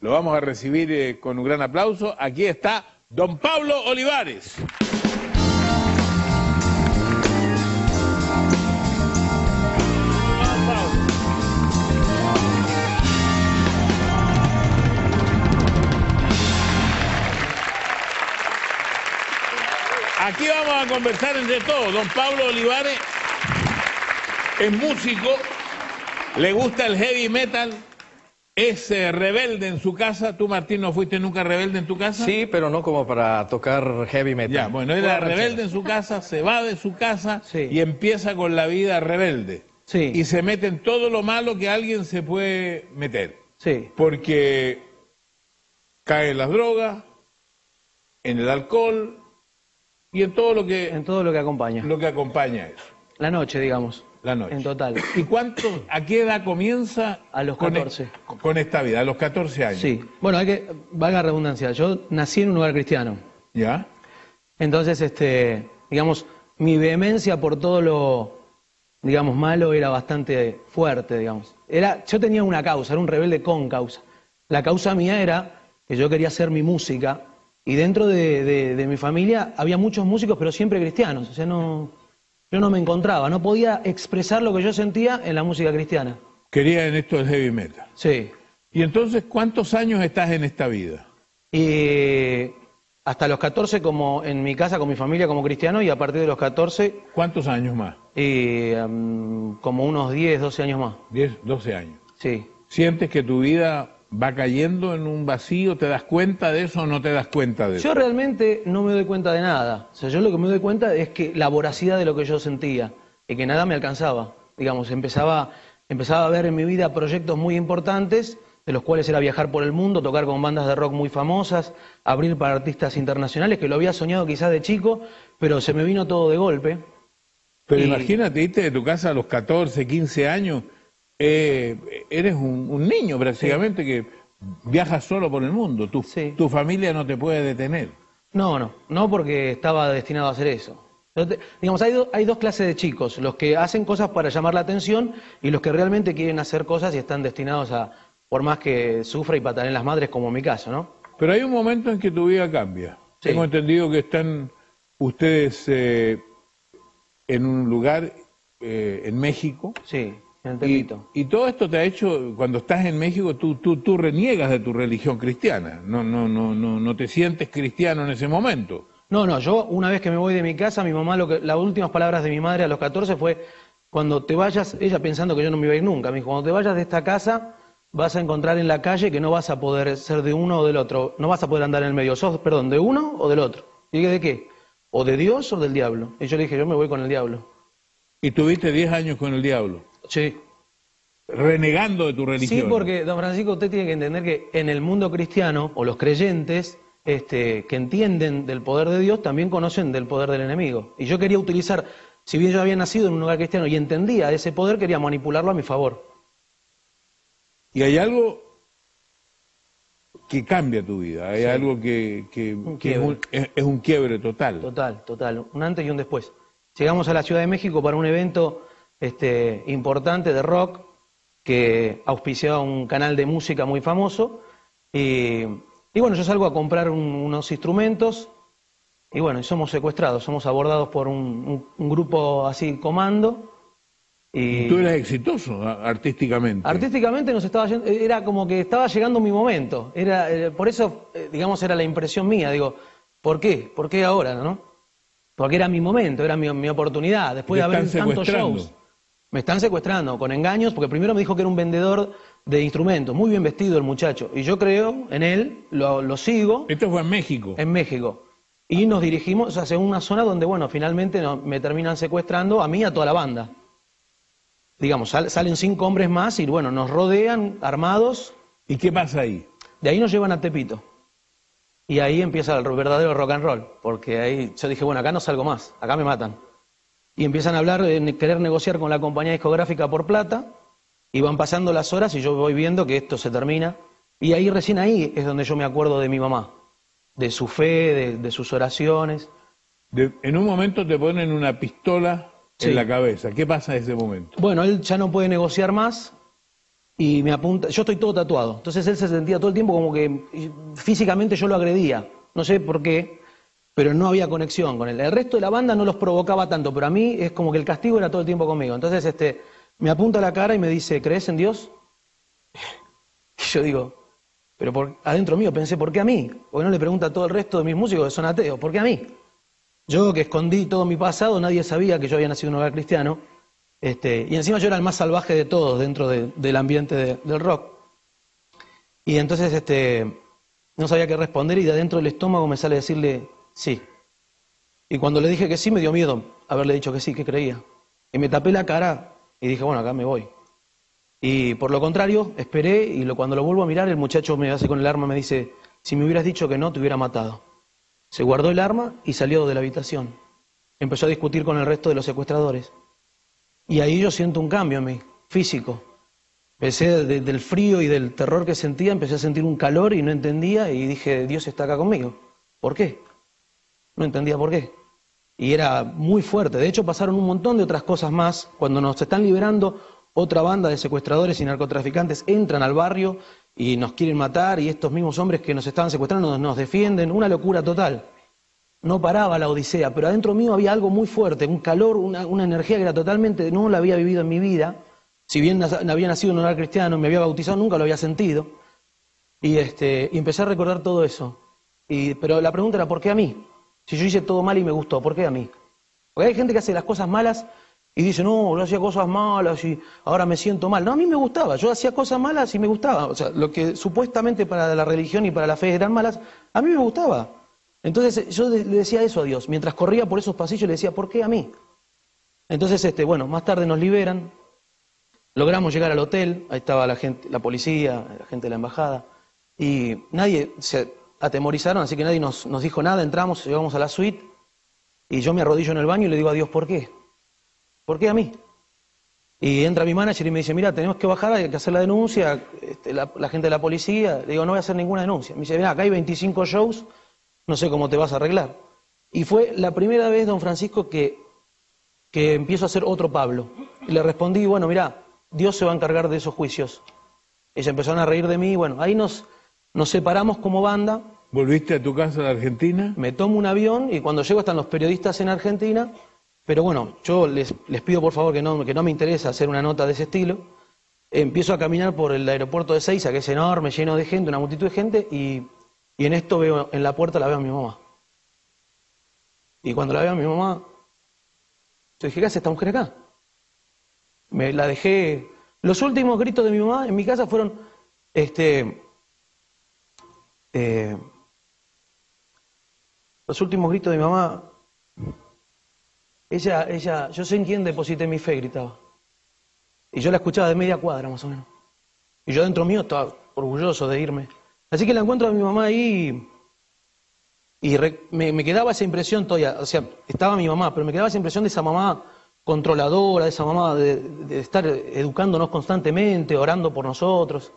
Lo vamos a recibir con un gran aplauso. Aquí está don Pablo Olivares. Aquí vamos a conversar entre todos. Don Pablo Olivares es músico, le gusta el heavy metal, es rebelde en su casa. ¿Tú, Martín, no fuiste nunca rebelde en tu casa? Sí, pero no como para tocar heavy metal. Ya, bueno, era rebelde en su casa, se va de su casa sí. Y empieza con la vida rebelde. Sí. Y se mete en todo lo malo que alguien se puede meter. Sí. Porque cae en las drogas, en el alcohol y en todo lo que acompaña. Lo que acompaña eso. La noche, digamos. La noche. En total. ¿Y a qué edad comienza? A los 14. Con esta vida, a los 14 años. Sí. Bueno, valga la redundancia, yo nací en un hogar cristiano. ¿Ya? Entonces, digamos, mi vehemencia por todo lo, digamos, malo era bastante fuerte, digamos. Yo tenía una causa, era un rebelde con causa. La causa mía era que yo quería hacer mi música y dentro de mi familia había muchos músicos, pero siempre cristianos. O sea, yo no me encontraba, no podía expresar lo que yo sentía en la música cristiana. Quería en esto del heavy metal. Sí. ¿Y entonces cuántos años estás en esta vida? Hasta los 14 como en mi casa, con mi familia como cristiano, y a partir de los 14... ¿Cuántos años más? Como unos 10, 12 años más. 10, 12 años. Sí. ¿Sientes que tu vida va cayendo en un vacío? ¿Te das cuenta de eso o no te das cuenta de eso? Yo realmente no me doy cuenta de nada. O sea, yo lo que me doy cuenta es que la voracidad de lo que yo sentía y que nada me alcanzaba. Digamos, empezaba a ver en mi vida proyectos muy importantes, de los cuales era viajar por el mundo, tocar con bandas de rock muy famosas, abrir para artistas internacionales, que lo había soñado quizás de chico, pero se me vino todo de golpe. Pero imagínate, irte de tu casa a los 14, 15 años, eres un niño prácticamente, sí, que viajas solo por el mundo. Tu familia no te puede detener. No porque estaba destinado a hacer eso. Digamos, hay dos clases de chicos, los que hacen cosas para llamar la atención y los que realmente quieren hacer cosas y están destinados a, por más que sufra y pateen las madres, como en mi caso, ¿no? Pero hay un momento en que tu vida cambia. Sí. Tengo entendido que están ustedes en un lugar en México. Sí, en Tepito. Y todo esto te ha hecho, cuando estás en México, tú reniegas de tu religión cristiana. No te sientes cristiano en ese momento. No, yo una vez que me voy de mi casa, mi mamá, las últimas palabras de mi madre a los 14 fue: cuando te vayas, ella pensando que yo no me iba a ir nunca, me dijo, cuando te vayas de esta casa, vas a encontrar en la calle que no vas a poder ser de uno o del otro, no vas a poder andar en el medio, sos, perdón, de uno o del otro. Y dije, ¿de qué? ¿O de Dios o del diablo? Y yo le dije, yo me voy con el diablo. ¿Y tuviste 10 años con el diablo? Sí. Renegando de tu religión. Sí, porque, don Francisco, usted tiene que entender que en el mundo cristiano, o los creyentes, que entienden del poder de Dios, también conocen del poder del enemigo. Y yo quería utilizar, si bien yo había nacido en un lugar cristiano y entendía ese poder, quería manipularlo a mi favor. Y hay algo que cambia tu vida, hay algo que es un quiebre total. Total, un antes y un después. Llegamos a la Ciudad de México para un evento importante de rock que auspiciaba un canal de música muy famoso y bueno, yo salgo a comprar unos instrumentos y bueno, y somos secuestrados, somos abordados por un grupo así, comando. Y tú eras exitoso artísticamente. Artísticamente era como que estaba llegando mi momento. Por eso, digamos, era la impresión mía. Digo, ¿por qué? ¿Por qué ahora, no? Porque era mi momento, era mi oportunidad. Después de haber tantos shows. Me están secuestrando con engaños, porque primero me dijo que era un vendedor de instrumentos, muy bien vestido el muchacho. Y yo creo en él, lo sigo. ¿Esto fue en México? En México. Y nos dirigimos hacia una zona donde, bueno, finalmente me terminan secuestrando a mí y a toda la banda. Digamos, salen 5 hombres más y bueno, nos rodean armados. ¿Y qué pasa ahí? De ahí nos llevan a Tepito. Y ahí empieza el verdadero rock and roll. Porque ahí yo dije, bueno, acá no salgo más, acá me matan. Y empiezan a hablar, querer negociar con la compañía discográfica por plata. Y van pasando las horas y yo voy viendo que esto se termina. Y ahí, recién ahí, es donde yo me acuerdo de mi mamá. De su fe, de sus oraciones. En un momento te ponen una pistola en la cabeza. ¿Qué pasa en ese momento? Bueno, él ya no puede negociar más y me apunta, yo estoy todo tatuado, entonces él se sentía todo el tiempo como que físicamente yo lo agredía, no sé por qué, pero no había conexión con él. El resto de la banda no los provocaba tanto, pero a mí es como que el castigo era todo el tiempo conmigo. Entonces me apunta a la cara y me dice, ¿crees en Dios? Y yo digo, pero adentro mío pensé, ¿por qué a mí? Porque no le pregunta a todo el resto de mis músicos que son ateos, ¿por qué a mí? Yo que escondí todo mi pasado, nadie sabía que yo había nacido en un hogar cristiano, y encima yo era el más salvaje de todos dentro del ambiente del rock. Y entonces no sabía qué responder y de adentro del estómago me sale decirle sí. Y cuando le dije que sí me dio miedo haberle dicho que sí, que creía. Y me tapé la cara y dije, bueno, acá me voy. Y por lo contrario, esperé y cuando lo vuelvo a mirar, el muchacho me hace con el arma, me dice, si me hubieras dicho que no, te hubiera matado. Se guardó el arma y salió de la habitación. Empezó a discutir con el resto de los secuestradores. Y ahí yo siento un cambio en mí, físico. Empecé del frío y del terror que sentía, empecé a sentir un calor y no entendía y dije, Dios está acá conmigo. ¿Por qué? No entendía por qué. Y era muy fuerte. De hecho, pasaron un montón de otras cosas más. Cuando nos están liberando, otra banda de secuestradores y narcotraficantes entran al barrio y nos quieren matar y estos mismos hombres que nos estaban secuestrando nos defienden. Una locura total. No paraba la odisea, pero adentro mío había algo muy fuerte, un calor, una energía que era totalmente, no la había vivido en mi vida. Si bien había nacido en un hogar cristiano, me había bautizado, nunca lo había sentido. Y empecé a recordar todo eso. Pero la pregunta era, ¿por qué a mí? Si yo hice todo mal y me gustó, ¿por qué a mí? Porque hay gente que hace las cosas malas y dice, no, yo hacía cosas malas y ahora me siento mal. No, a mí me gustaba, yo hacía cosas malas y me gustaba. O sea, lo que supuestamente para la religión y para la fe eran malas, a mí me gustaba. Entonces yo le decía eso a Dios. Mientras corría por esos pasillos le decía, ¿por qué a mí? Entonces, bueno, más tarde nos liberan, logramos llegar al hotel, ahí estaba la gente, la policía, la gente de la embajada, y nadie se atemorizaron, así que nadie nos dijo nada, entramos, llegamos a la suite, y yo me arrodillo en el baño y le digo a Dios, ¿por qué? ¿Por qué a mí? Y entra mi manager y me dice, mira, tenemos que bajar, hay que hacer la denuncia, la gente de la policía, le digo, no voy a hacer ninguna denuncia. Me dice, mira, acá hay 25 shows, no sé cómo te vas a arreglar. Y fue la primera vez, don Francisco, que empiezo a hacer otro Pablo. Y le respondí, bueno, mira, Dios se va a encargar de esos juicios. Y se empezaron a reír de mí, bueno, ahí nos separamos como banda. ¿Volviste a tu casa de Argentina? Me tomo un avión y cuando llego están los periodistas en Argentina, pero bueno, yo les pido por favor que no me interesa hacer una nota de ese estilo. Empiezo a caminar por el aeropuerto de Ezeiza, que es enorme, lleno de gente, una multitud de gente, y en esto veo, en la puerta la veo a mi mamá. Y cuando la veo a mi mamá, yo dije, ¿qué hace esta mujer acá? Me la dejé. Los últimos gritos de mi mamá en mi casa fueron, los últimos gritos de mi mamá, ella, yo sé en quién deposité mi fe, gritaba. Y yo la escuchaba de media cuadra más o menos. Y yo dentro mío estaba orgulloso de irme. Así que la encuentro a mi mamá ahí y me quedaba esa impresión todavía, o sea, estaba mi mamá, pero me quedaba esa impresión de esa mamá controladora, de esa mamá de estar educándonos constantemente, orando por nosotros.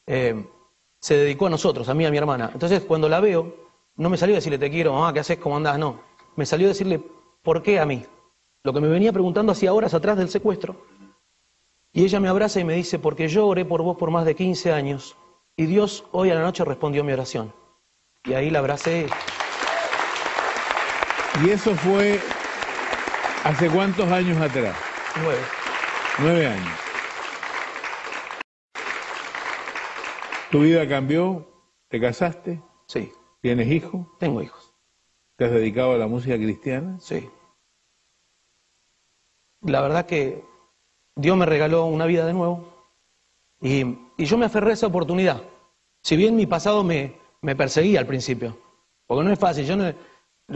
Se dedicó a nosotros, a mí y a mi hermana. Entonces cuando la veo, no me salió a decirle te quiero, mamá, ¿qué haces? ¿Cómo andás? No, me salió a decirle ¿por qué a mí? Lo que me venía preguntando hacía horas atrás del secuestro. Y ella me abraza y me dice, porque yo oré por vos por más de 15 años y Dios hoy a la noche respondió mi oración. Y ahí la abracé. ¿Y eso fue hace cuántos años atrás? 9. 9 años. ¿Tu vida cambió? ¿Te casaste? Sí. ¿Tienes hijos? Tengo hijos. ¿Te has dedicado a la música cristiana? Sí. La verdad que Dios me regaló una vida de nuevo y yo me aferré a esa oportunidad. Si bien mi pasado me perseguía al principio, porque no es fácil.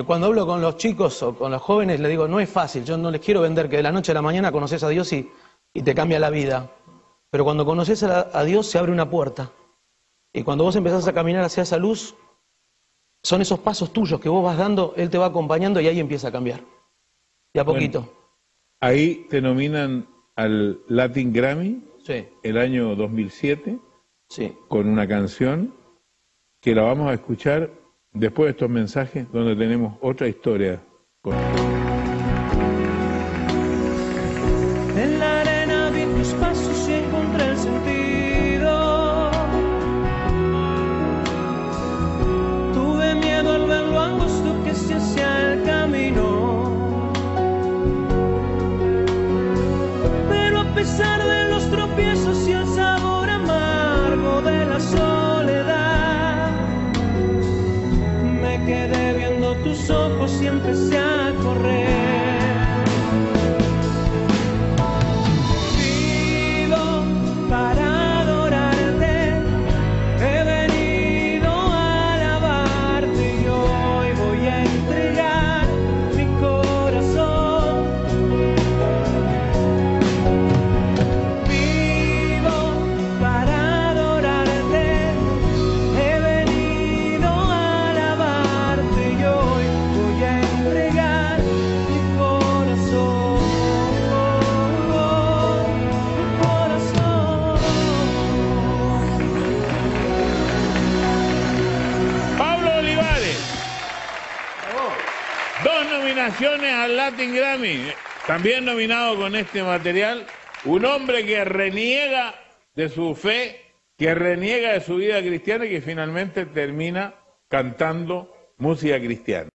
Cuando hablo con los chicos o con los jóvenes les digo, no es fácil, yo no les quiero vender que de la noche a la mañana conoces a Dios y te cambia la vida. Pero cuando conoces a Dios se abre una puerta. Y cuando vos empezás a caminar hacia esa luz, son esos pasos tuyos que vos vas dando, Él te va acompañando y ahí empieza a cambiar. Y a poquito. Bueno, ahí te nominan al Latin Grammy, Sí. el año 2007, Sí. con una canción que la vamos a escuchar después de estos mensajes, donde tenemos otra historia. En la arena vi tus pasos y encontré el sentido. 2 nominaciones al Latin Grammy, también nominado con este material, un hombre que reniega de su fe, que reniega de su vida cristiana y que finalmente termina cantando música cristiana.